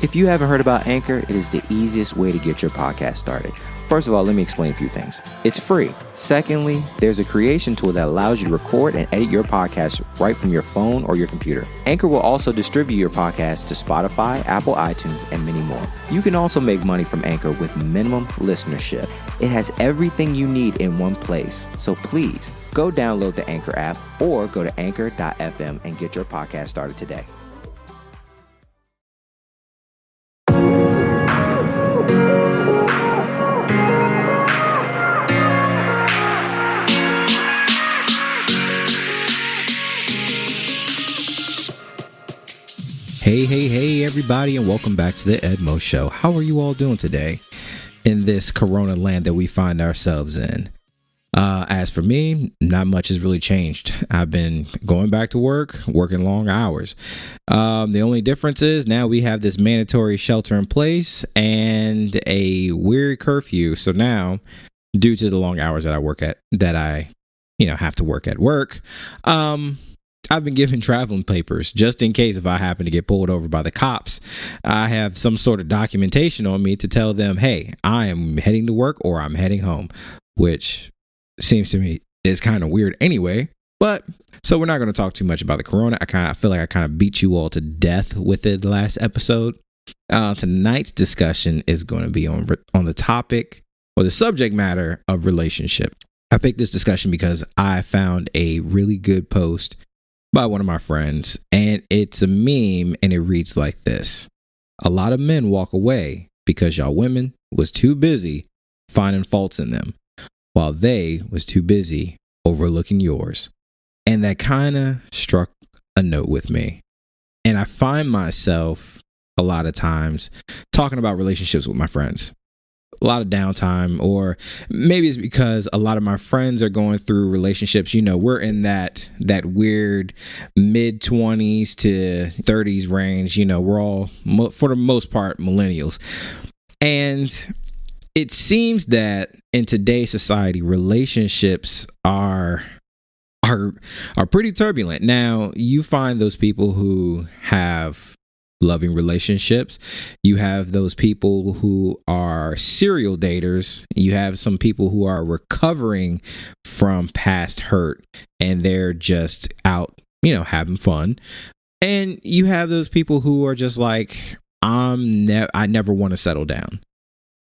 If you haven't heard about Anchor, it is the easiest way to get your podcast started. First of all, let me explain a few things. It's free. Secondly, there's a creation tool that allows you to record and edit your podcast right from your phone or your computer. Anchor will also distribute your podcast to Spotify, Apple iTunes, and many more. You can also make money from Anchor with minimum listenership. It has everything you need in one place. So please, go download the Anchor app or go to anchor.fm and get your podcast started today. Hey, everybody, and welcome back to the Edmo Show. How are you all doing today in this Corona land that we find ourselves in? As for me, not much has really changed. I've been going back to work, working long hours. The only difference is now we have this mandatory shelter in place and a weird curfew. So now, due to the long hours that I have to work at work, I've been given traveling papers just in case if I happen to get pulled over by the cops. I have some sort of documentation on me to tell them, hey, I am heading to work or I'm heading home, which seems to me is kind of weird anyway. But so we're not going to talk too much about the corona. I feel like I kind of beat you all to death with it the last episode. Tonight's discussion is going to be on the topic or the subject matter of relationship. I picked this discussion because I found a really good post by one of my friends, and it's a meme, and it reads like this: a lot of men walk away because y'all women was too busy finding faults in them while they was too busy overlooking yours. And that kind of struck a note with me, and I find myself a lot of times talking about relationships with my friends. A lot of downtime, or maybe it's because a lot of my friends are going through relationships. You know, we're in that weird mid 20s to 30s range. You know, we're all, for the most part, millennials. And it seems that in today's society, relationships are pretty turbulent. Now, you find those people who have loving relationships. You have those people who are serial daters. You have some people who are recovering from past hurt and they're just out, having fun. And you have those people who are just like, I never want to settle down.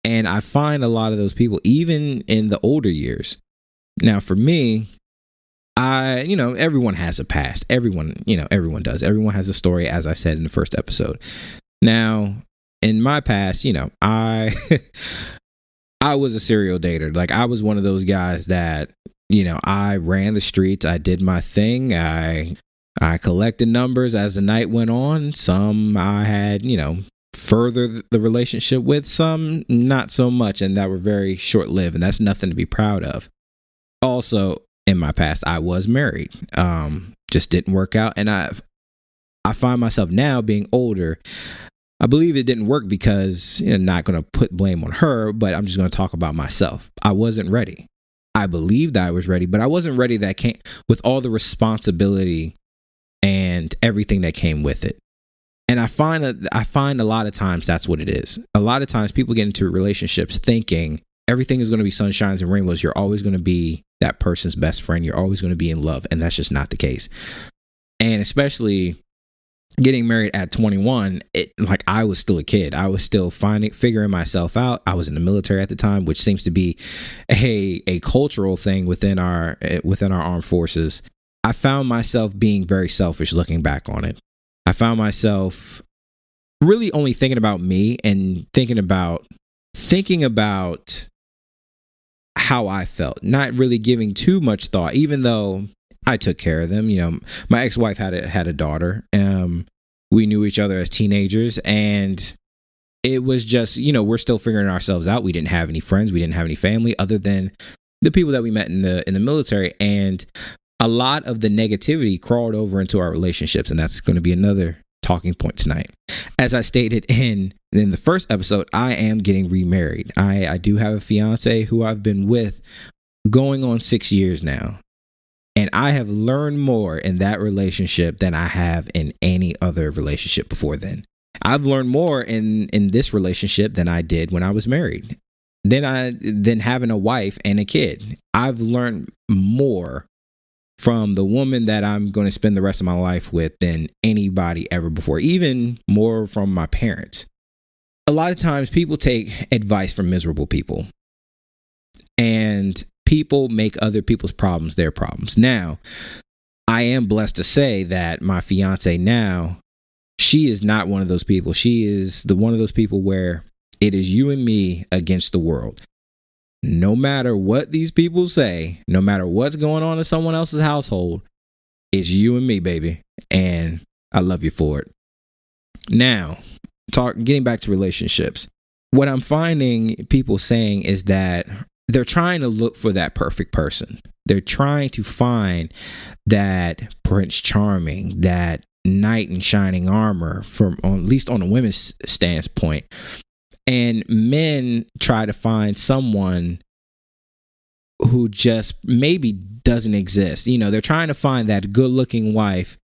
And I find a lot of those people, even in the older years. Now, for me, everyone has a past. Everyone does. Everyone has a story, as I said in the first episode. Now, in my past, I was a serial dater. Like, I was one of those guys that, I ran the streets. I did my thing. I collected numbers as the night went on. Some I had, furthered the relationship with. Some not so much, and that were very short-lived, and that's nothing to be proud of. Also, in my past, I was married. Just didn't work out. And I find myself now being older. I believe it didn't work because, not going to put blame on her, but I'm just going to talk about myself. I wasn't ready. I believed I was ready, but I wasn't ready that came with all the responsibility and everything that came with it. And I find a lot of times that's what it is. A lot of times people get into relationships thinking everything is going to be sunshines and rainbows. You're always going to be that person's best friend. You're always going to be in love. And that's just not the case. And especially getting married at 21, I was still a kid. I was still figuring myself out. I was in the military at the time, which seems to be a cultural thing within our armed forces. I found myself being very selfish looking back on it. I found myself really only thinking about me and thinking about how I felt, not really giving too much thought, even though I took care of them. My ex-wife had a daughter. We knew each other as teenagers, and it was just, we're still figuring ourselves out. We didn't have any friends. We didn't have any family other than the people that we met in the military. And a lot of the negativity crawled over into our relationships, and that's going to be another talking point tonight. As I stated in the first episode, I am getting remarried. I do have a fiance who I've been with going on 6 years now. And I have learned more in that relationship than I have in any other relationship before then. I've learned more in this relationship than I did when I was married. Than having a wife and a kid. I've learned more from the woman that I'm going to spend the rest of my life with than anybody ever before, even more from my parents. A lot of times people take advice from miserable people, and people make other people's problems their problems. Now, I am blessed to say that my fiance now, she is not one of those people. She is one of those people where it is you and me against the world. No matter what these people say, no matter what's going on in someone else's household, it's you and me, baby. And I love you for it. Now, getting back to relationships, what I'm finding people saying is that they're trying to look for that perfect person. They're trying to find that Prince Charming, that knight in shining armor, at least on a women's standpoint. And men try to find someone who just maybe doesn't exist. You know, they're trying to find that good-looking wife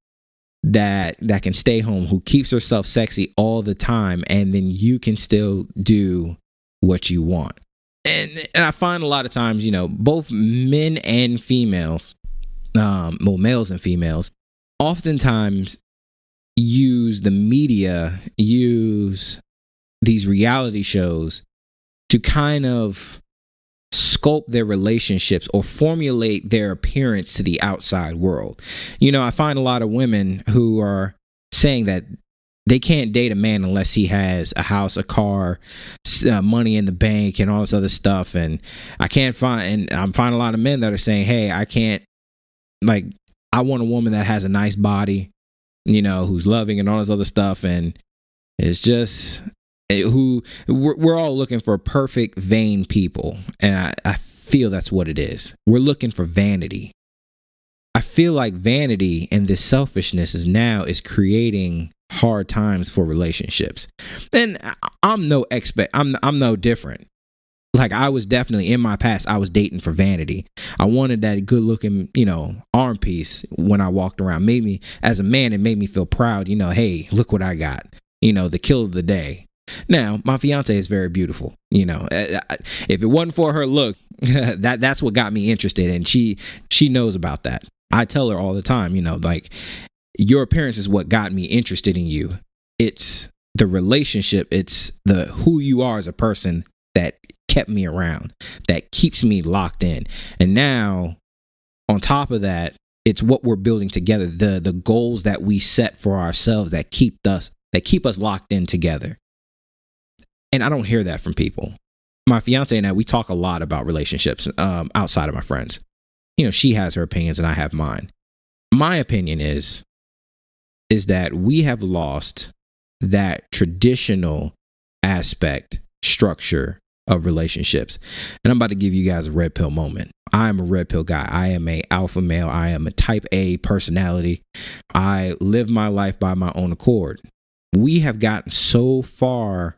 that can stay home, who keeps herself sexy all the time, and then you can still do what you want. And I find a lot of times, you know, both men and females, males and females, oftentimes use the media, use these reality shows to kind of sculpt their relationships or formulate their appearance to the outside world. You know, I find a lot of women who are saying that they can't date a man unless he has a house, a car, money in the bank, and all this other stuff. And I'm finding a lot of men that are saying, hey, I want a woman that has a nice body, you know, who's loving and all this other stuff. And it's just, we're all looking for perfect, vain people. And I feel that's what it is. We're looking for vanity. I feel like vanity and this selfishness is creating hard times for relationships. And I'm no different. Like, I was definitely, in my past, I was dating for vanity. I wanted that good looking, you know, arm piece when I walked around. Made me, as a man, it made me feel proud. You know, hey, look what I got. You know, the kill of the day. Now, my fiance is very beautiful. You know, if it wasn't for her look, that's what got me interested. And she knows about that. I tell her all the time, you know, like, your appearance is what got me interested in you. It's the relationship. It's the who you are as a person that kept me around, that keeps me locked in. And now, on top of that, it's what we're building together, the goals that we set for ourselves that keep us locked in together. And I don't hear that from people. My fiance and I, we talk a lot about relationships outside of my friends. You know, she has her opinions and I have mine. My opinion is that we have lost that traditional aspect, structure of relationships. And I'm about to give you guys a red pill moment. I am a red pill guy. I am a alpha male. I am a type A personality. I live my life by my own accord. We have gotten so far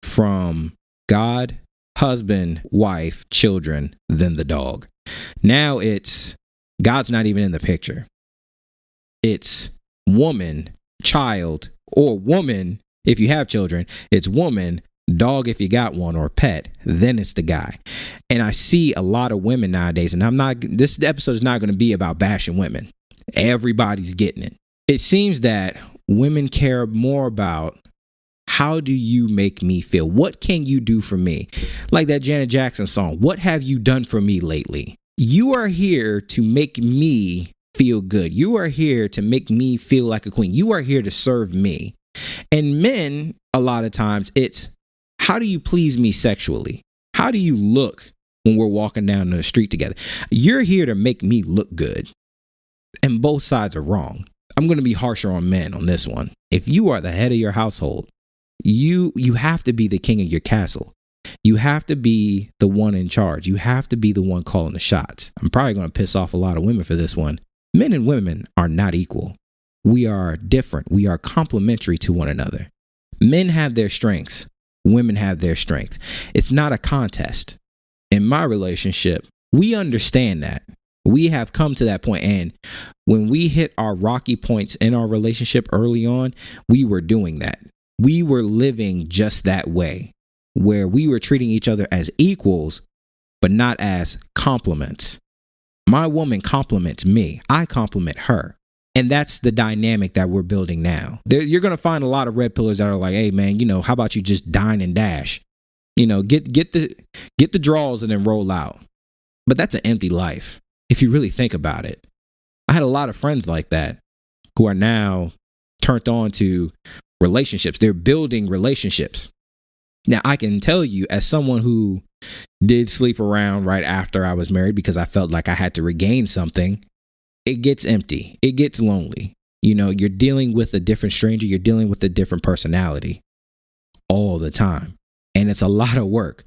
from God, husband, wife, children, then the dog. Now it's God's not even in the picture. It's woman, child, or woman if you have children. It's woman, dog if you got one, or pet. Then it's the guy. And I see a lot of women nowadays, and this episode is not going to be about bashing women. Everybody's getting it. It seems that women care more about, how do you make me feel? What can you do for me? Like that Janet Jackson song, what have you done for me lately? You are here to make me feel good. You are here to make me feel like a queen. You are here to serve me. And men, a lot of times, it's, how do you please me sexually? How do you look when we're walking down the street together? You're here to make me look good. And both sides are wrong. I'm going to be harsher on men on this one. If you are the head of your household, you have to be the king of your castle. You have to be the one in charge. You have to be the one calling the shots. I'm probably going to piss off a lot of women for this one. Men and women are not equal. We are different. We are complementary to one another. Men have their strengths. Women have their strengths. It's not a contest. In my relationship, we understand that. We have come to that point. And when we hit our rocky points in our relationship early on, we were doing that. we were living just that way, where we were treating each other as equals, but not as compliments. My woman compliments me. I compliment her. And that's the dynamic that we're building now. You're going to find a lot of red pillars that are like, hey, man, how about you just dine and dash? Get the draws and then roll out. But that's an empty life, if you really think about it. I had a lot of friends like that who are now turned on to relationships. They're building relationships. Now, I can tell you, as someone who did sleep around right after I was married because I felt like I had to regain something, it gets empty. It gets lonely. You're dealing with a different stranger. You're dealing with a different personality all the time. And it's a lot of work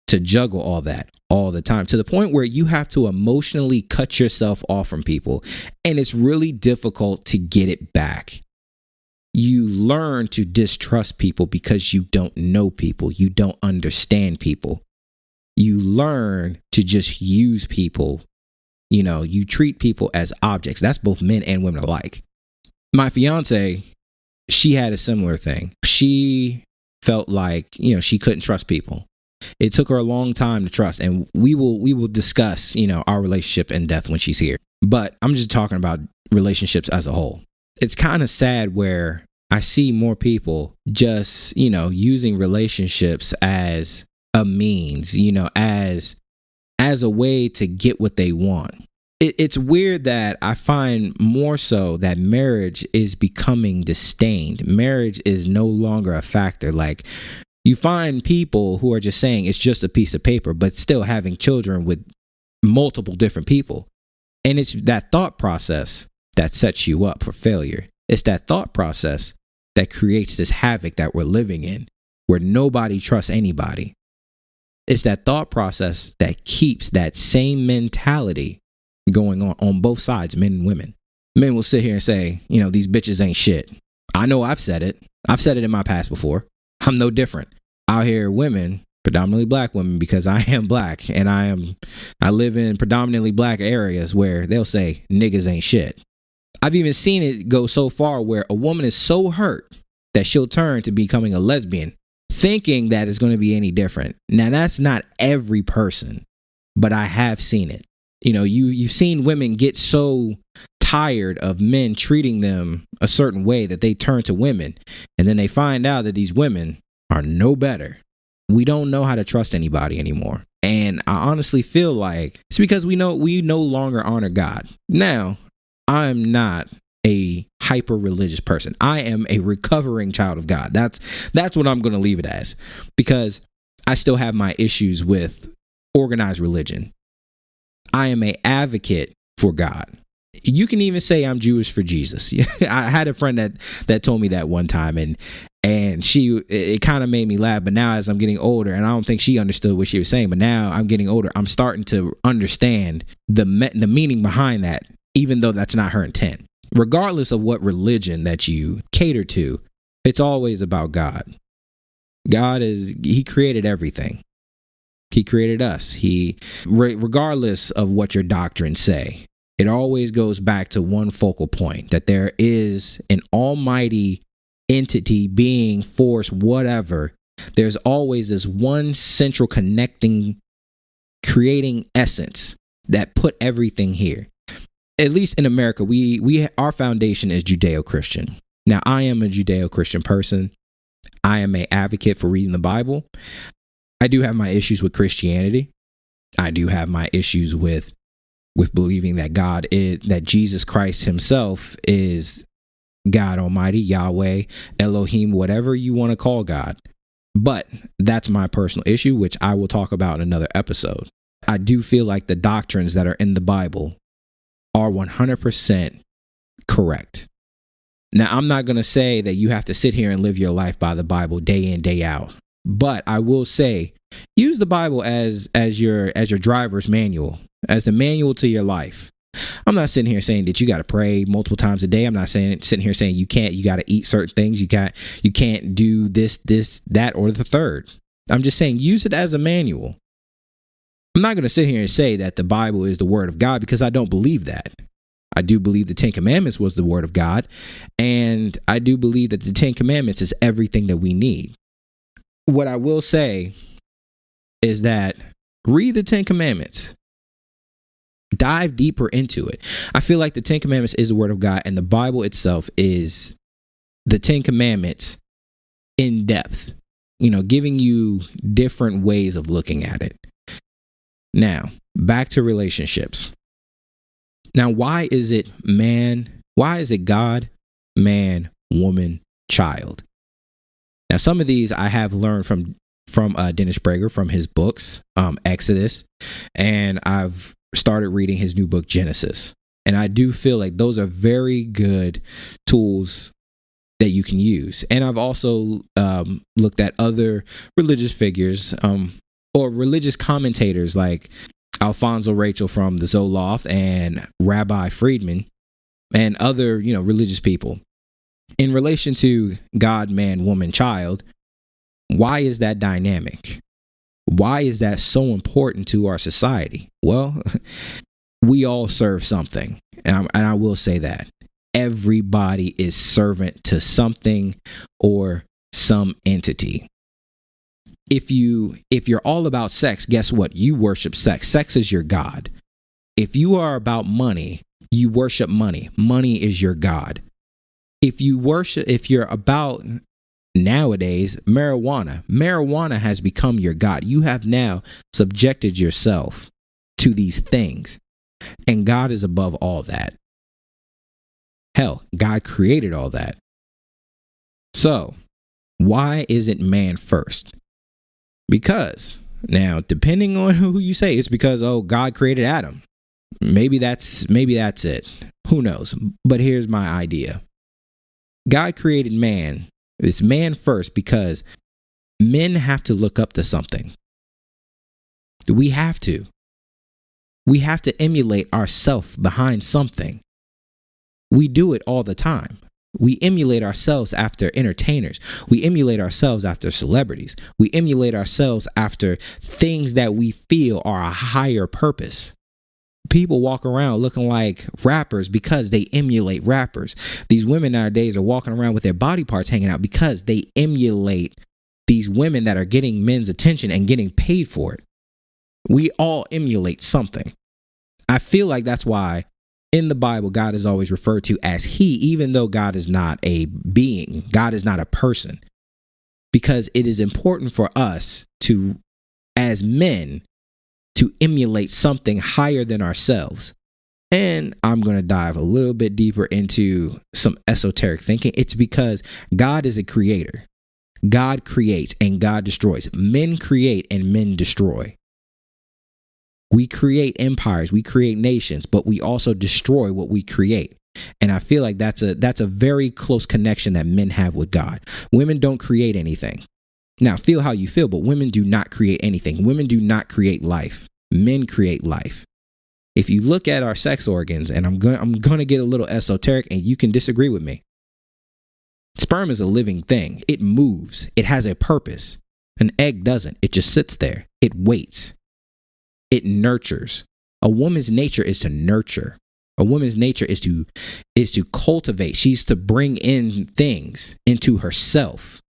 to juggle all that all the time, to the point where you have to emotionally cut yourself off from people. And it's really difficult to get it back. You learn to distrust people because you don't know people. You don't understand people. You learn to just use people. You treat people as objects. That's both men and women alike. My fiance, she had a similar thing. She felt like, she couldn't trust people. It took her a long time to trust. And we will discuss, our relationship in depth when she's here. But I'm just talking about relationships as a whole. It's kind of sad where I see more people just, using relationships as a means, as a way to get what they want. It's weird that I find more so that marriage is becoming disdained. Marriage is no longer a factor. Like, you find people who are just saying it's just a piece of paper, but still having children with multiple different people. And it's that thought process that sets you up for failure. It's that thought process that creates this havoc that we're living in, where nobody trusts anybody. It's that thought process that keeps that same mentality going on both sides, men and women. Men will sit here and say, these bitches ain't shit. I know I've said it. I've said it in my past before. I'm no different. Out here, women, predominantly black women, because I am black and I live in predominantly black areas where they'll say niggas ain't shit. I've even seen it go so far where a woman is so hurt that she'll turn to becoming a lesbian, thinking that it's going to be any different. Now, that's not every person, but I have seen it. You've seen women get so tired of men treating them a certain way that they turn to women, and then they find out that these women are no better. We don't know how to trust anybody anymore. And I honestly feel like it's because we no longer honor God. Now, I'm not a hyper religious person. I am a recovering child of God. That's what I'm going to leave it as, because I still have my issues with organized religion. I am an advocate for God. You can even say I'm Jewish for Jesus. I had a friend that told me that one time, and it kind of made me laugh. But now, as I'm getting older, and I don't think she understood what she was saying, but now I'm getting older, I'm starting to understand the meaning behind that, even though that's not her intent. Regardless of what religion that you cater to, it's always about God. He created everything. He created us. Regardless of what your doctrines say, it always goes back to one focal point, that there is an almighty entity, being, force, whatever. There's always this one central connecting, creating essence that put everything here. At least in America, our foundation is Judeo-Christian. Now, I am a Judeo-Christian person. I am an advocate for reading the Bible. I do have my issues with Christianity. I do have my issues with believing that that Jesus Christ himself is God Almighty, Yahweh, Elohim, whatever you want to call God. But that's my personal issue, which I will talk about in another episode. I do feel like the doctrines that are in the Bible are 100% correct. Now, I'm not going to say that you have to sit here and live your life by the Bible day in, day out. But I will say, use the Bible as your driver's manual, as the manual to your life. I'm not sitting here saying that you got to pray multiple times a day. I'm not sitting here saying you got to eat certain things. You can't do this, that, or the third. I'm just saying use it as a manual. I'm not going to sit here and say that the Bible is the word of God, because I don't believe that. I do believe the 10 Commandments was the word of God. And I do believe that the 10 Commandments is everything that we need. What I will say is that read the 10 Commandments. Dive deeper into it. I feel like the 10 Commandments is the word of God, and the Bible itself is the 10 Commandments in depth, giving you different ways of looking at it. Now, back to relationships. Now, why is it God, man, woman, child? Now, some of these I have learned from Dennis Prager, from his books, Exodus, and I've started reading his new book, Genesis. And I do feel like those are very good tools that you can use. And I've also looked at other religious figures or religious commentators like Alfonso Rachel from the Zoloft and Rabbi Friedman and other, religious people. In relation to God, man, woman, child, why is that dynamic? Why is that so important to our society? Well, we all serve something. And I will say that. Everybody is servant to something or some entity. If you're all about sex, guess what? You worship sex. Sex is your God. If you are about money, you worship money. Money is your God. If you're about nowadays marijuana has become your God. You have now subjected yourself to these things, and God is above all that. Hell, God created all that. So why isn't man first? Because now, depending on who you say, it's because, God created Adam. Maybe that's it. Who knows? But here's my idea. God created man. It's man first because men have to look up to something. We have to. We have to emulate ourselves behind something. We do it all the time. We emulate ourselves after entertainers. We emulate ourselves after celebrities. We emulate ourselves after things that we feel are a higher purpose. People walk around looking like rappers because they emulate rappers. These women nowadays are walking around with their body parts hanging out because they emulate these women that are getting men's attention and getting paid for it. We all emulate something. I feel like that's why in the Bible, God is always referred to as he, even though God is not a being. God is not a person. Because it is important for us to, as men, to emulate something higher than ourselves. And I'm going to dive a little bit deeper into some esoteric thinking. It's because God is a creator. God creates and God destroys. Men create and men destroy. We create empires, we create nations, but we also destroy what we create. And I feel like that's a very close connection that men have with God. Women don't create anything. Now, feel how you feel, but women do not create anything. Women do not create life. Men create life. If you look at our sex organs, and I'm going to get a little esoteric, and you can disagree with me. Sperm is a living thing. It moves. It has a purpose. An egg doesn't. It just sits there. It waits. It nurtures. A woman's nature is to nurture. A woman's nature is to cultivate. She's to bring in things into herself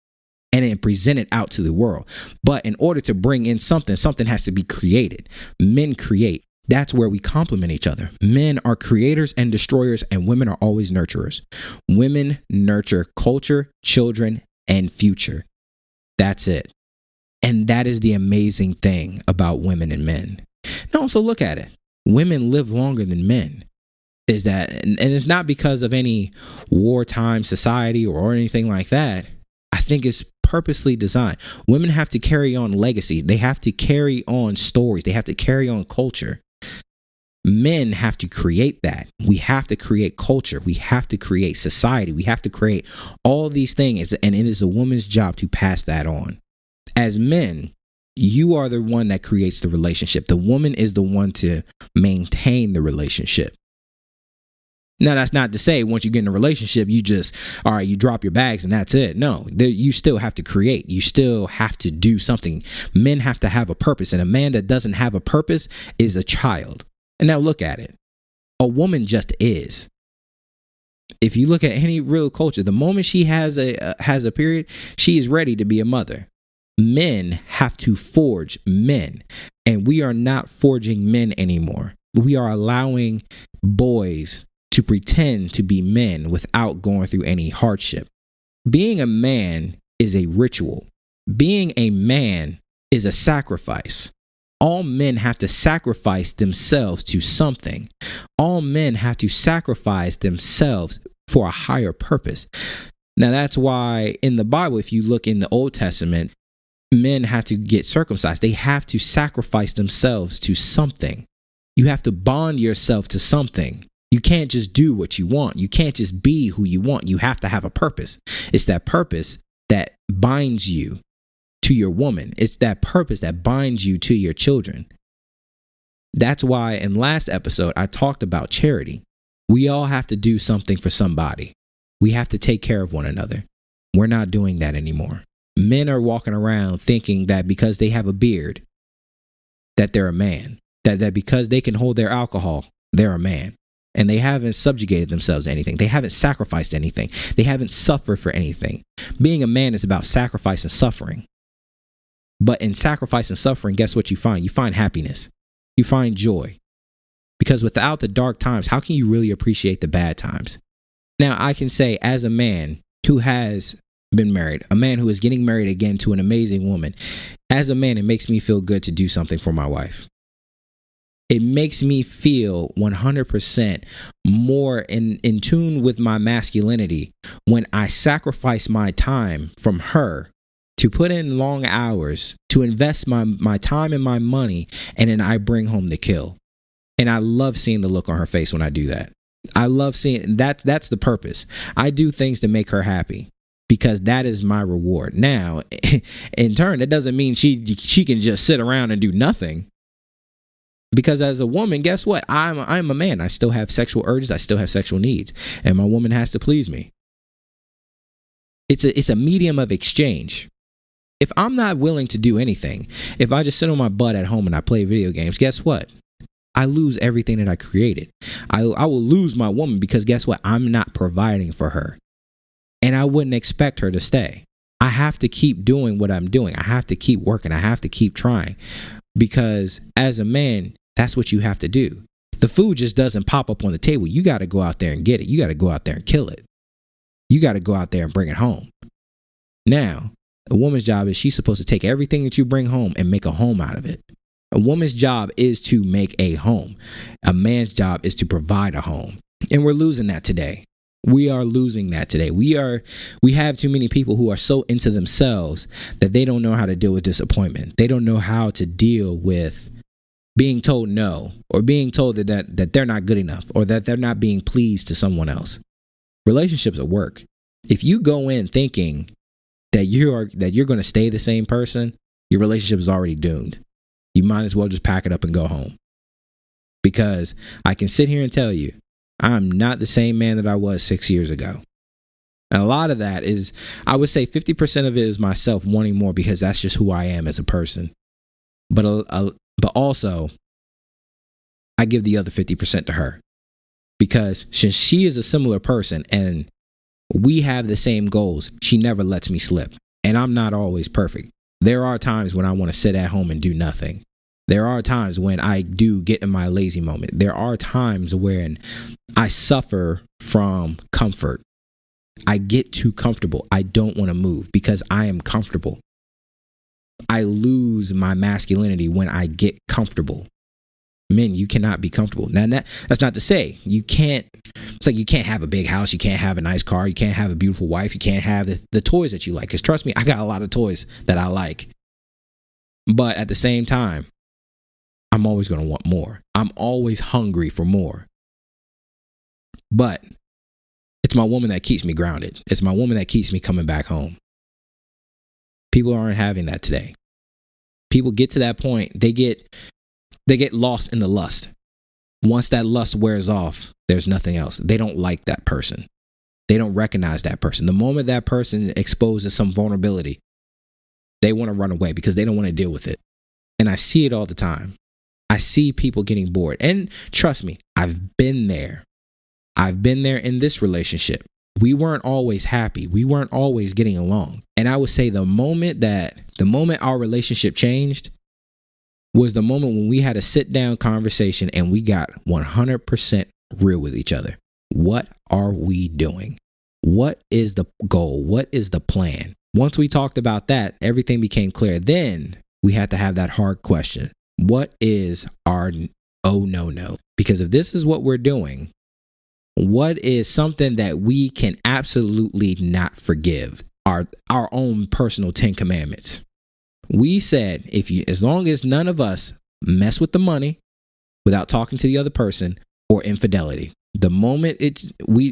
and then present it out to the world. But in order to bring in something has to be created. Men create. That's where we complement each other. Men are creators and destroyers, and women are always nurturers. Women nurture culture, children, and future. That's it. And that is the amazing thing about women and men. Now, also look at it. Women live longer than men. Is that, and it's not because of any wartime society or anything like that. I think it's purposely designed. Women have to carry on legacy. They have to carry on stories. They have to carry on culture. Men have to create that. We have to create culture. We have to create society. We have to create all these things. And it is a woman's job to pass that on. As men, you are the one that creates the relationship. The woman is the one to maintain the relationship. Now, that's not to say once you get in a relationship, you just, all right, you drop your bags and that's it. No, you still have to create. You still have to do something. Men have to have a purpose. And a man that doesn't have a purpose is a child. And now look at it. A woman just is. If you look at any real culture, the moment she has a period, she is ready to be a mother. Men have to forge men, and we are not forging men anymore. We are allowing boys to pretend to be men without going through any hardship. Being a man is a ritual. Being a man is a sacrifice. All men have to sacrifice themselves to something. All men have to sacrifice themselves for a higher purpose. Now, that's why in the Bible, if you look in the Old Testament, men have to get circumcised. They have to sacrifice themselves to something. You have to bond yourself to something. You can't just do what you want. You can't just be who you want. You have to have a purpose. It's that purpose that binds you to your woman. It's that purpose that binds you to your children. That's why in last episode, I talked about charity. We all have to do something for somebody. We have to take care of one another. We're not doing that anymore. Men are walking around thinking that because they have a beard, that they're a man. That because they can hold their alcohol, they're a man. And they haven't subjugated themselves to anything. They haven't sacrificed anything. They haven't suffered for anything. Being a man is about sacrifice and suffering. But in sacrifice and suffering, guess what you find? You find happiness. You find joy. Because without the dark times, how can you really appreciate the bad times? Now, I can say as a man who has been married, a man who is getting married again to an amazing woman, as a man, it makes me feel good to do something for my wife. It makes me feel 100% more in tune with my masculinity when I sacrifice my time from her to put in long hours, to invest my time and my money, and then I bring home the kill. And I love seeing the look on her face when I do that. I love seeing that's the purpose. I do things to make her happy because that is my reward. Now, in turn, that doesn't mean she can just sit around and do nothing. Because as a woman, guess what? I'm a man. I still have sexual urges. I still have sexual needs. And my woman has to please me. It's a medium of exchange. If I'm not willing to do anything, if I just sit on my butt at home and I play video games, guess what? I lose everything that I created. I will lose my woman because guess what? I'm not providing for her. And I wouldn't expect her to stay. I have to keep doing what I'm doing. I have to keep working. I have to keep trying. Because as a man, that's what you have to do. The food just doesn't pop up on the table. You got to go out there and get it. You got to go out there and kill it. You got to go out there and bring it home. Now, a woman's job is she's supposed to take everything that you bring home and make a home out of it. A woman's job is to make a home. A man's job is to provide a home. And we're losing that today. We are losing that today. We have too many people who are so into themselves that they don't know how to deal with disappointment. They don't know how to deal with being told no, or being told that they're not good enough, or that they're not being pleased to someone else. Relationships at work. If you go in thinking that you're going to stay the same person, your relationship is already doomed. You might as well just pack it up and go home. Because I can sit here and tell you, I'm not the same man that I was 6 years ago. And a lot of that is, I would say 50% of it is myself wanting more because that's just who I am as a person. But also, I give the other 50% to her. Because since she is a similar person and we have the same goals, she never lets me slip. And I'm not always perfect. There are times when I want to sit at home and do nothing. There are times when I do get in my lazy moment. There are times when I suffer from comfort. I get too comfortable. I don't want to move because I am comfortable. I lose my masculinity when I get comfortable. Men, you cannot be comfortable. Now, that's not to say you can't. It's like you can't have a big house. You can't have a nice car. You can't have a beautiful wife. You can't have the toys that you like. Because trust me, I got a lot of toys that I like. But at the same time, I'm always going to want more. I'm always hungry for more. But it's my woman that keeps me grounded. It's my woman that keeps me coming back home. People aren't having that today. People get to that point. They get lost in the lust. Once that lust wears off, there's nothing else. They don't like that person. They don't recognize that person. The moment that person exposes some vulnerability, they want to run away because they don't want to deal with it. And I see it all the time. I see people getting bored. And trust me, I've been there. I've been there in this relationship. We weren't always happy. We weren't always getting along. And I would say the moment our relationship changed was the moment when we had a sit down conversation and we got 100% real with each other. What are we doing? What is the goal? What is the plan? Once we talked about that, everything became clear. Then we had to have that hard question. What is our no? Because if this is what we're doing, what is something that we can absolutely not forgive? Our own personal 10 commandments. We said, as long as none of us mess with the money without talking to the other person, or infidelity, the moment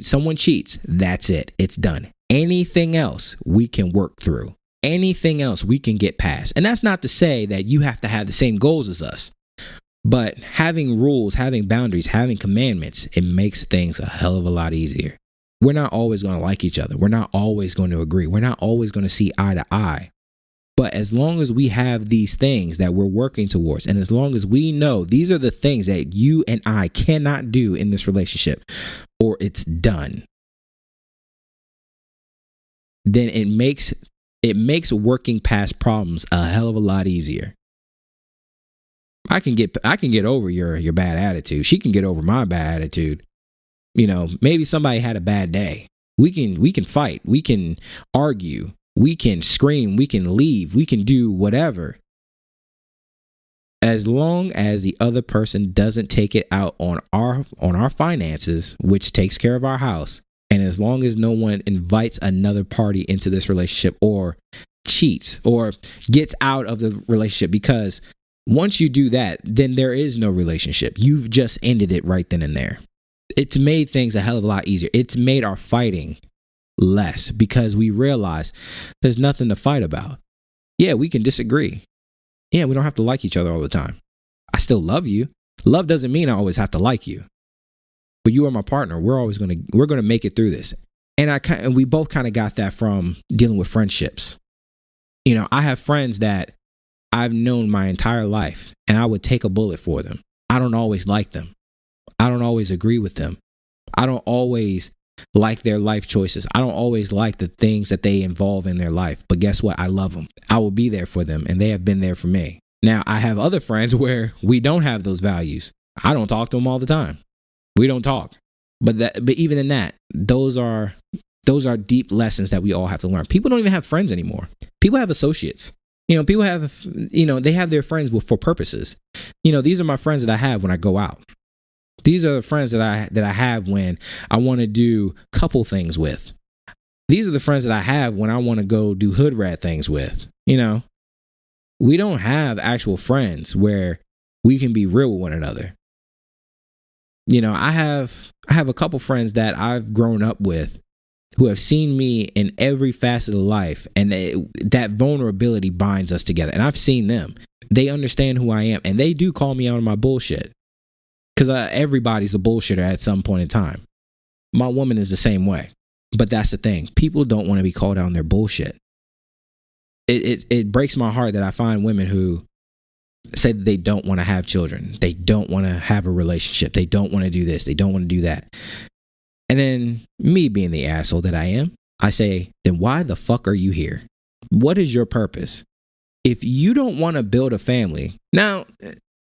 someone cheats, that's it. It's done. Anything else we can work through. Anything else we can get past. And that's not to say that you have to have the same goals as us. But having rules, having boundaries, having commandments, it makes things a hell of a lot easier. We're not always going to like each other. We're not always going to agree. We're not always going to see eye to eye. But as long as we have these things that we're working towards, and as long as we know these are the things that you and I cannot do in this relationship, or it's done, then it makes working past problems a hell of a lot easier. I can get over your bad attitude. She can get over my bad attitude. Maybe somebody had a bad day. We can fight. We can argue. We can scream. We can leave. We can do whatever. As long as the other person doesn't take it out on our finances, which takes care of our house, and as long as no one invites another party into this relationship or cheats or gets out of the relationship, because once you do that, then there is no relationship. You've just ended it right then and there. It's made things a hell of a lot easier. It's made our fighting less because we realize there's nothing to fight about. Yeah, we can disagree. Yeah, we don't have to like each other all the time. I still love you. Love doesn't mean I always have to like you. But you are my partner. We're going to make it through this. And we both kind of got that from dealing with friendships. I have friends that I've known my entire life, and I would take a bullet for them. I don't always like them. I don't always agree with them. I don't always like their life choices. I don't always like the things that they involve in their life. But guess what? I love them. I will be there for them, and they have been there for me. Now, I have other friends where we don't have those values. I don't talk to them all the time. We don't talk. But even in that, those are deep lessons that we all have to learn. People don't even have friends anymore. People have associates. People have, they have their friends for purposes. These are my friends that I have when I go out. These are the friends that I have when I want to do couple things with. These are the friends that I have when I want to go do hood rat things with. We don't have actual friends where we can be real with one another. I have a couple friends that I've grown up with who have seen me in every facet of life, and that vulnerability binds us together. And I've seen them. They understand who I am, and they do call me out on my bullshit. Because everybody's a bullshitter at some point in time. My woman is the same way. But that's the thing. People don't want to be called out on their bullshit. It breaks my heart that I find women who say that they don't want to have children. They don't want to have a relationship. They don't want to do this. They don't want to do that. And then me being the asshole that I am, I say, then why the fuck are you here? What is your purpose? If you don't want to build a family, now,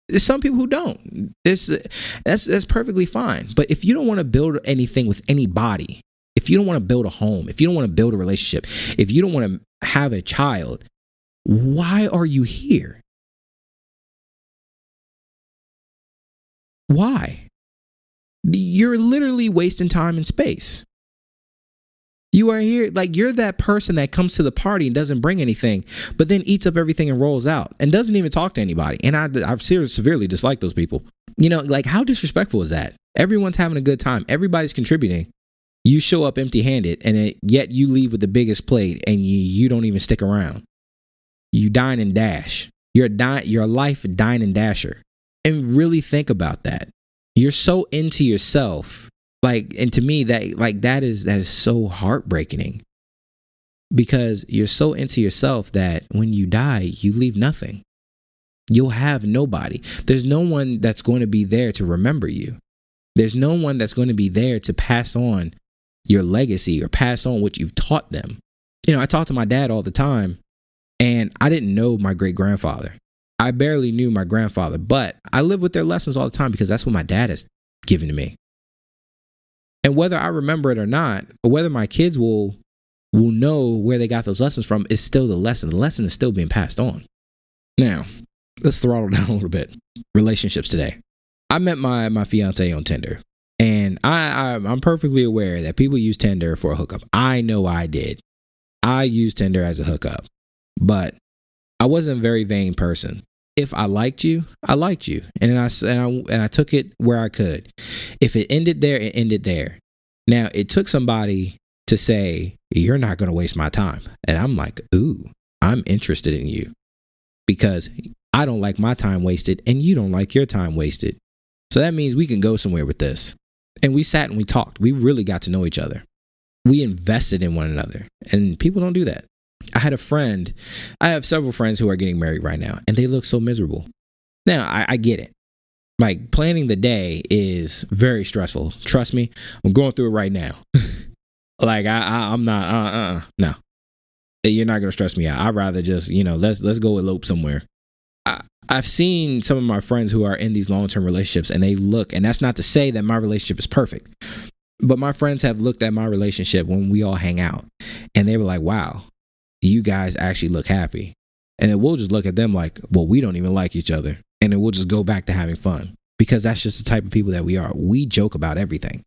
there's some people who don't. That's perfectly fine. But if you don't want to build anything with anybody, if you don't want to build a home, if you don't want to build a relationship, if you don't want to have a child, why are you here? Why? You're literally wasting time and space. You are here, like you're that person that comes to the party and doesn't bring anything, but then eats up everything and rolls out and doesn't even talk to anybody. And I've severely disliked those people. Like how disrespectful is that? Everyone's having a good time. Everybody's contributing. You show up empty-handed, and yet you leave with the biggest plate, and you don't even stick around. You dine and dash. You're a life dine and dasher. And really think about that. You're so into yourself. And to me, that is so heartbreaking, because you're so into yourself that when you die, you leave nothing. You'll have nobody. There's no one that's going to be there to remember you. There's no one that's going to be there to pass on your legacy or pass on what you've taught them. I talk to my dad all the time, and I didn't know my great grandfather. I barely knew my grandfather, but I live with their lessons all the time because that's what my dad has given to me. And whether I remember it or not, or whether my kids will know where they got those lessons from, is still the lesson. The lesson is still being passed on. Now, let's throttle down a little bit. Relationships today. I met my fiance on Tinder, and I'm perfectly aware that people use Tinder for a hookup. I know I did. I used Tinder as a hookup, but I wasn't a very vain person. If I liked you, I liked you, and I took it where I could. If it ended there, it ended there. Now, it took somebody to say, "You're not going to waste my time," and I'm like, "Ooh, I'm interested in you because I don't like my time wasted, and you don't like your time wasted. So that means we can go somewhere with this." And we sat and we talked. We really got to know each other. We invested in one another, and people don't do that. I have several friends who are getting married right now, and they look so miserable. Now, I get it. Like, planning the day is very stressful. Trust me, I'm going through it right now. Like, I'm not, no. You're not going to stress me out. I'd rather just, let's go elope somewhere. I've seen some of my friends who are in these long-term relationships, and they look, and that's not to say that my relationship is perfect, but my friends have looked at my relationship when we all hang out, and they were like, wow, you guys actually look happy. And then we'll just look at them like, well, we don't even like each other. And then we'll just go back to having fun because that's just the type of people that we are. We joke about everything.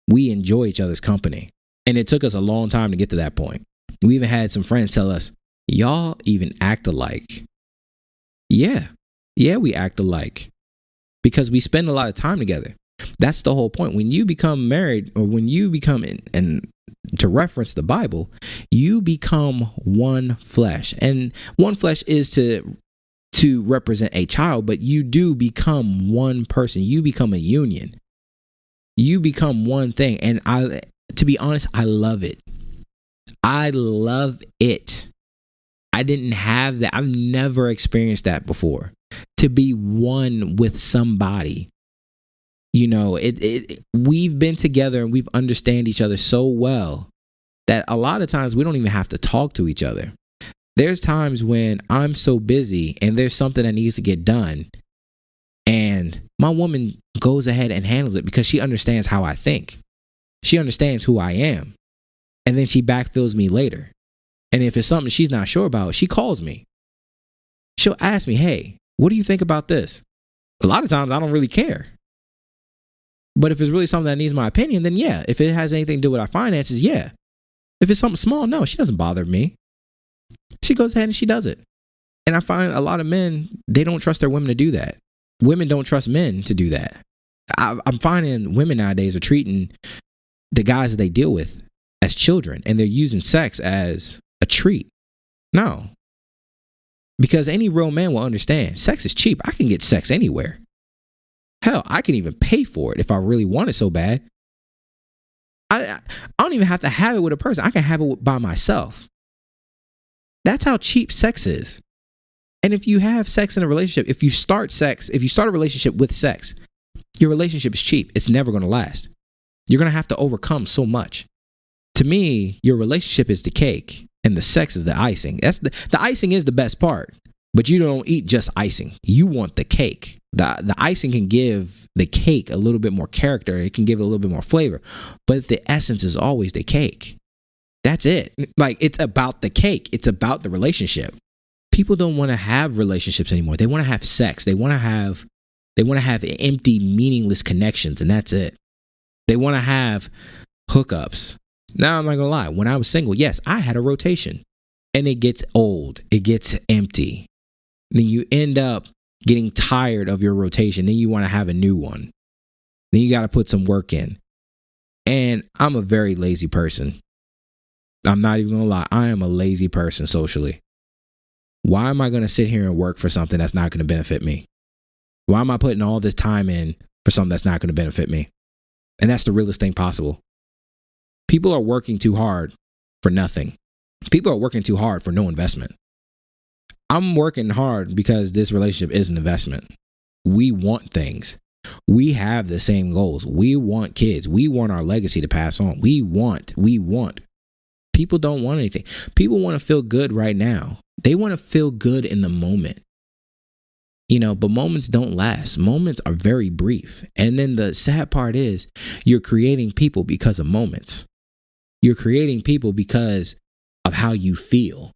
We enjoy each other's company. And it took us a long time to get to that point. We even had some friends tell us, y'all even act alike. Yeah, we act alike because we spend a lot of time together. That's the whole point. When you become married, or when you become, and to reference the Bible, you become one flesh. And one flesh is to represent a child, but you do become one person. You become a union. You become one thing. And to be honest, I love it. I love it. I didn't have that. I've never experienced that before. To be one with somebody. We've been together and we've understand each other so well that a lot of times we don't even have to talk to each other. There's times when I'm so busy and there's something that needs to get done, and my woman goes ahead and handles it because she understands how I think. She understands who I am. And then she backfills me later. And if it's something she's not sure about, she calls me. She'll ask me, hey, what do you think about this? A lot of times I don't really care. But if it's really something that needs my opinion, then yeah. If it has anything to do with our finances, yeah. If it's something small, no, she doesn't bother me. She goes ahead and she does it. And I find a lot of men, they don't trust their women to do that. Women don't trust men to do that. I'm finding women nowadays are treating the guys that they deal with as children, and they're using sex as a treat. No. Because any real man will understand sex is cheap. I can get sex anywhere. Hell, I can even pay for it if I really want it so bad. I don't even have to have it with a person. I can have it by myself. That's how cheap sex is. And if you have sex in a relationship, if you start a relationship with sex, your relationship is cheap. It's never going to last. You're going to have to overcome so much. To me, your relationship is the cake and the sex is the icing. The icing is the best part, but you don't eat just icing. You want the cake. The icing can give the cake a little bit more character. It can give it a little bit more flavor, but the essence is always the cake. That's it. Like, it's about the cake. It's about the relationship. People don't want to have relationships anymore. They want to have sex. They want to have empty, meaningless connections, and that's it. They want to have hookups. Now, I'm not going to lie. When I was single, yes, I had a rotation. And it gets old. It gets empty. Then you end up getting tired of your rotation. Then you want to have a new one. Then you got to put some work in. And I'm a very lazy person. I'm not even going to lie. I am a lazy person socially. Why am I going to sit here and work for something that's not going to benefit me? Why am I putting all this time in for something that's not going to benefit me? And that's the realest thing possible. People are working too hard for nothing. People are working too hard for no investment. I'm working hard because this relationship is an investment. We want things. We have the same goals. We want kids. We want our legacy to pass on. We want. People don't want anything. People want to feel good right now. They want to feel good in the moment. But moments don't last. Moments are very brief. And then the sad part is you're creating people because of moments. You're creating people because of how you feel.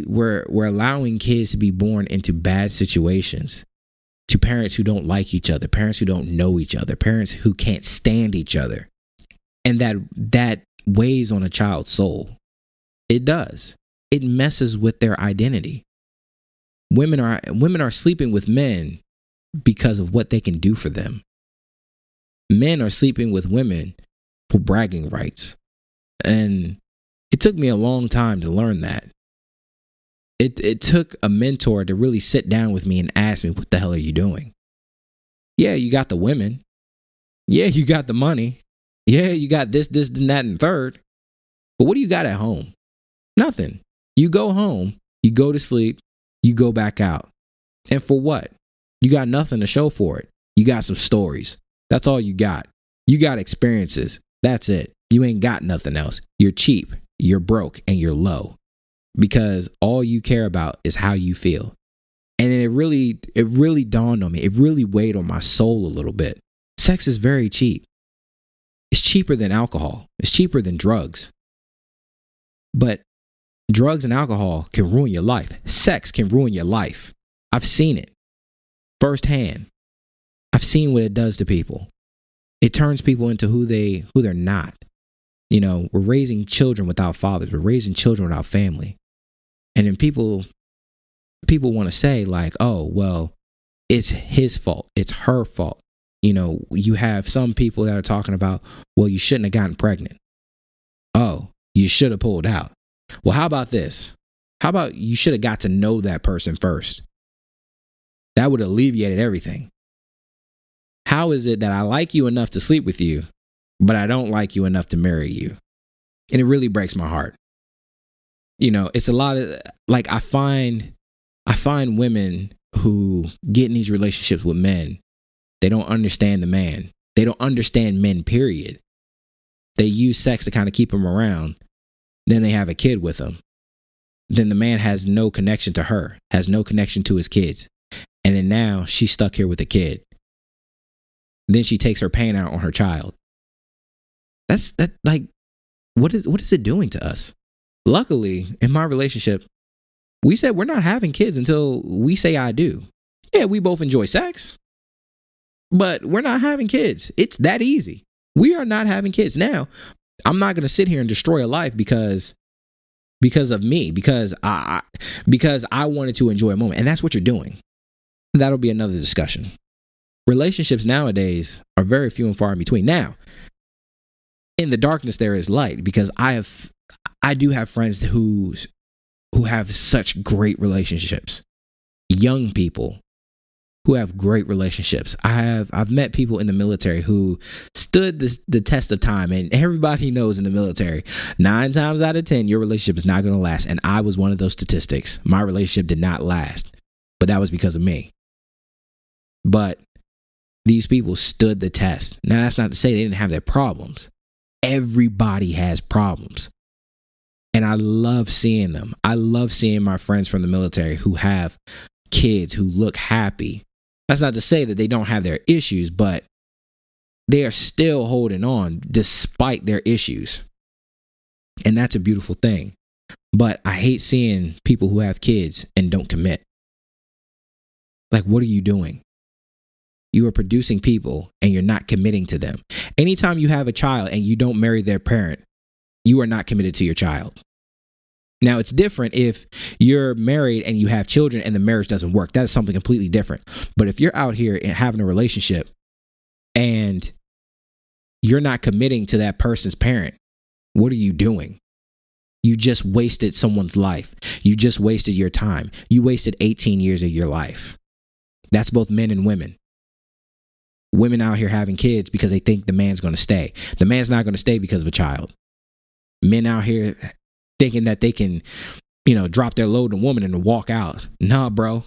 We're allowing kids to be born into bad situations, to parents who don't like each other, parents who don't know each other, parents who can't stand each other. And that weighs on a child's soul. It does. It messes with their identity. Women are sleeping with men because of what they can do for them. Men are sleeping with women for bragging rights. And it took me a long time to learn that. It took a mentor to really sit down with me and ask me, what the hell are you doing? Yeah, you got the women. Yeah, you got the money. Yeah, you got this, and that, and third. But what do you got at home? Nothing. You go home, you go to sleep, you go back out. And for what? You got nothing to show for it. You got some stories. That's all you got. You got experiences. That's it. You ain't got nothing else. You're cheap, you're broke, and you're low. Because all you care about is how you feel. And it really dawned on me. It really weighed on my soul a little bit. Sex is very cheap. It's cheaper than alcohol. It's cheaper than drugs. But drugs and alcohol can ruin your life. Sex can ruin your life. I've seen it firsthand. I've seen what it does to people. It turns people into who they're not. We're raising children without fathers. We're raising children without family. And then people want to say like, oh, well, it's his fault. It's her fault. You have some people that are talking about, well, you shouldn't have gotten pregnant. Oh, you should have pulled out. Well, how about this? How about you should have got to know that person first? That would have alleviated everything. How is it that I like you enough to sleep with you, but I don't like you enough to marry you? And it really breaks my heart. It's a lot of, like, I find women who get in these relationships with men. They don't understand the man. They don't understand men, period. They use sex to kind of keep them around. Then they have a kid with them. Then the man has no connection to her, has no connection to his kids. And then now she's stuck here with a kid. Then she takes her pain out on her child. What is it doing to us? Luckily, in my relationship, we said we're not having kids until we say I do. Yeah, we both enjoy sex, but we're not having kids. It's that easy. We are not having kids. Now, I'm not going to sit here and destroy a life because of me, because I wanted to enjoy a moment. And that's what you're doing. That'll be another discussion. Relationships nowadays are very few and far in between. Now, in the darkness, there is light, because I do have friends who have such great relationships. Young people who have great relationships. I've met people in the military who stood the test of time, and everybody knows in the military, 9 times out of 10, your relationship is not going to last. And I was one of those statistics. My relationship did not last, but that was because of me. But these people stood the test. Now, that's not to say they didn't have their problems. Everybody has problems. And I love seeing them. I love seeing my friends from the military who have kids who look happy. That's not to say that they don't have their issues, but they are still holding on despite their issues. And that's a beautiful thing. But I hate seeing people who have kids and don't commit. Like, what are you doing? You are producing people and you're not committing to them. Anytime you have a child and you don't marry their parent, you are not committed to your child. Now, it's different if you're married and you have children and the marriage doesn't work. That is something completely different. But if you're out here and having a relationship and you're not committing to that person's parent, what are you doing? You just wasted someone's life. You just wasted your time. You wasted 18 years of your life. That's both men and women. Women out here having kids because they think the man's going to stay. The man's not going to stay because of a child. Men out here thinking that they can drop their load on a woman and walk out. Nah, bro.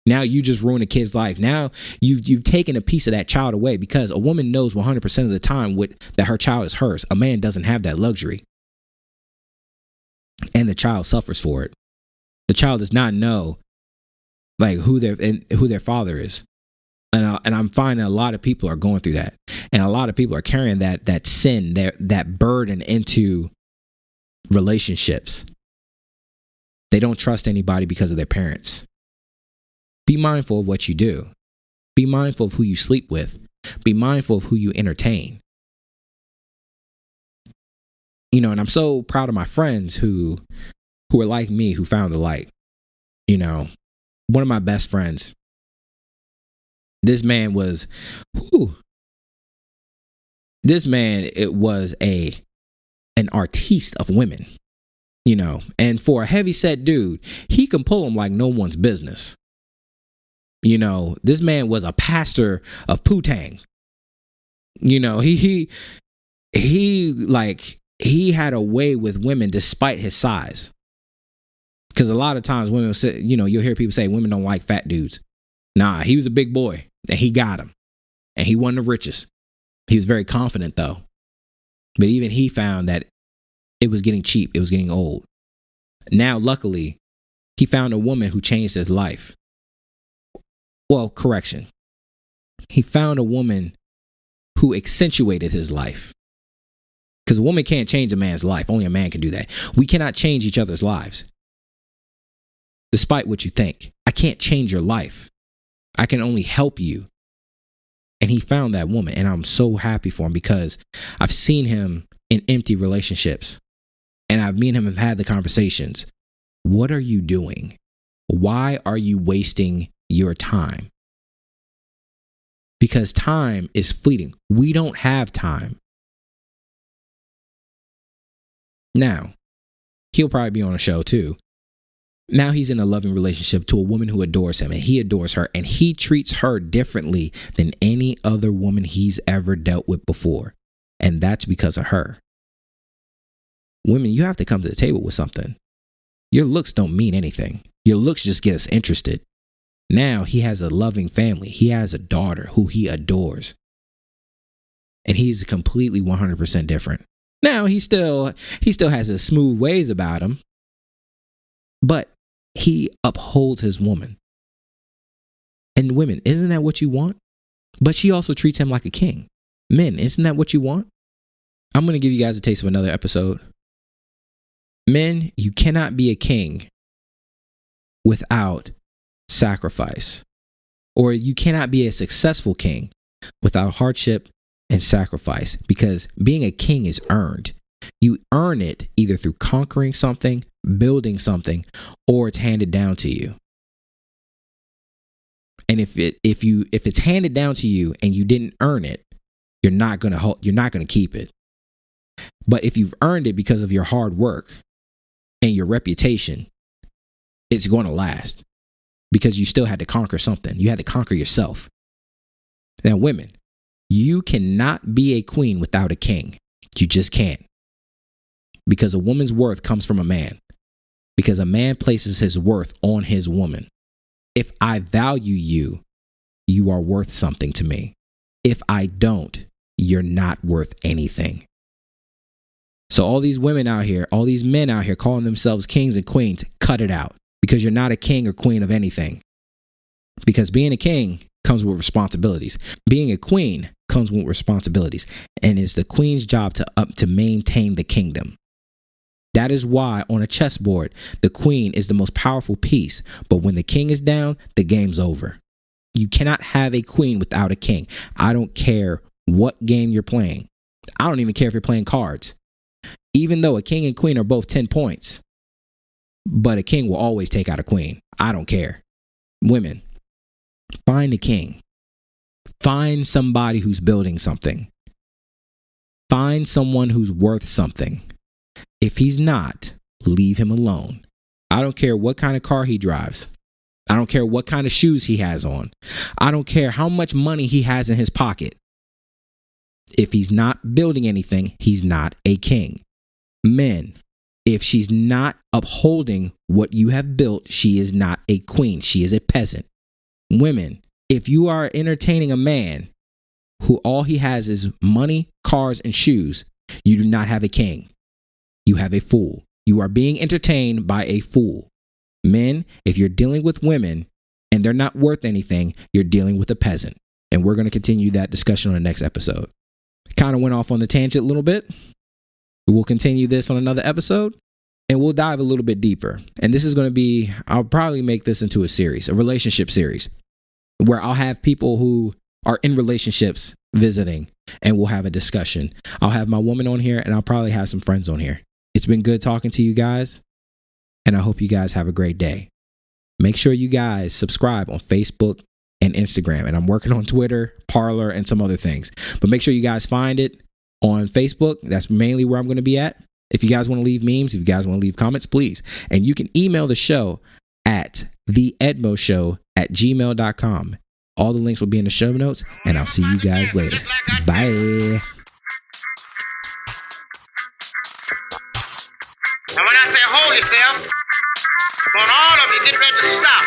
Now you just ruin a kid's life. Now you've taken a piece of that child away, because a woman knows 100% of the time that her child is hers. A man doesn't have that luxury. And the child suffers for it. The child does not know like who their father is. And I'm finding a lot of people are going through that. And a lot of people are carrying that sin, that burden into relationships. They don't trust anybody because of their parents. Be mindful of what you do. Be mindful of who you sleep with. Be mindful of who you entertain. And I'm so proud of my friends who are like me, who found the light. One of my best friends, this man was an artiste of women, and for a heavy set dude, he can pull them like no one's business. This man was a pastor of Putang. He had a way with women despite his size. Because a lot of times women say, you'll hear people say women don't like fat dudes. Nah, he was a big boy and he got him. And he wasn't the richest. He was very confident though. But even he found that it was getting cheap. It was getting old. Now, luckily, he found a woman who changed his life. Well, correction. He found a woman who accentuated his life. Because a woman can't change a man's life. Only a man can do that. We cannot change each other's lives. Despite what you think. I can't change your life. I can only help you. And he found that woman. And I'm so happy for him, because I've seen him in empty relationships. And me and him have had the conversations. What are you doing? Why are you wasting your time? Because time is fleeting. We don't have time. Now, he'll probably be on a show too. Now he's in a loving relationship to a woman who adores him, and he adores her, and he treats her differently than any other woman he's ever dealt with before. And that's because of her. Women, you have to come to the table with something. Your looks don't mean anything. Your looks just get us interested. Now he has a loving family. He has a daughter who he adores. And he's completely 100% different. Now he still has his smooth ways about him, but he upholds his woman. And women, isn't that what you want? But she also treats him like a king. Men, isn't that what you want? I'm going to give you guys a taste of another episode. Men, you cannot be a king without sacrifice. Or you cannot be a successful king without hardship and sacrifice, because being a king is earned. You earn it either through conquering something, building something, or it's handed down to you. And if it's handed down to you and you didn't earn it, you're not going to keep it. But if you've earned it because of your hard work and your reputation, it's going to last, because you still had to conquer something. You had to conquer yourself. Now, women, you cannot be a queen without a king. You just can't. Because a woman's worth comes from a man. Because a man places his worth on his woman. If I value you, you are worth something to me. If I don't, you're not worth anything. So all these women out here, all these men out here calling themselves kings and queens, cut it out. Because you're not a king or queen of anything. Because being a king comes with responsibilities. Being a queen comes with responsibilities. And it's the queen's job to maintain the kingdom. That is why on a chessboard, the queen is the most powerful piece. But when the king is down, the game's over. You cannot have a queen without a king. I don't care what game you're playing. I don't even care if you're playing cards. Even though a king and queen are both 10 points. But a king will always take out a queen. I don't care. Women, find a king. Find somebody who's building something. Find someone who's worth something. If he's not, leave him alone. I don't care what kind of car he drives. I don't care what kind of shoes he has on. I don't care how much money he has in his pocket. If he's not building anything, he's not a king. Men, If she's not upholding what you have built, she is not a queen. She is a peasant. Women, if you are entertaining a man who all he has is money, cars, and shoes, you do not have a king. You have a fool. You are being entertained by a fool. Men, if you're dealing with women and they're not worth anything, you're dealing with a peasant. And we're going to continue that discussion on the next episode. Kind of went off on the tangent a little bit. We'll continue this on another episode and we'll dive a little bit deeper. And this is going to be, I'll probably make this into a series, a relationship series, where I'll have people who are in relationships visiting and we'll have a discussion. I'll have my woman on here and I'll probably have some friends on here. It's been good talking to you guys and I hope you guys have a great day. Make sure you guys subscribe on Facebook and Instagram. And I'm working on Twitter, Parler, and some other things. But make sure you guys find it on Facebook. That's mainly where I'm going to be at. If you guys want to leave memes, if you guys want to leave comments, please. And you can email the show at theedmoshow@gmail.com. All the links will be in the show notes. And I'll see you guys later. Bye. And when I say hold yourself, I want all of you get ready to stop.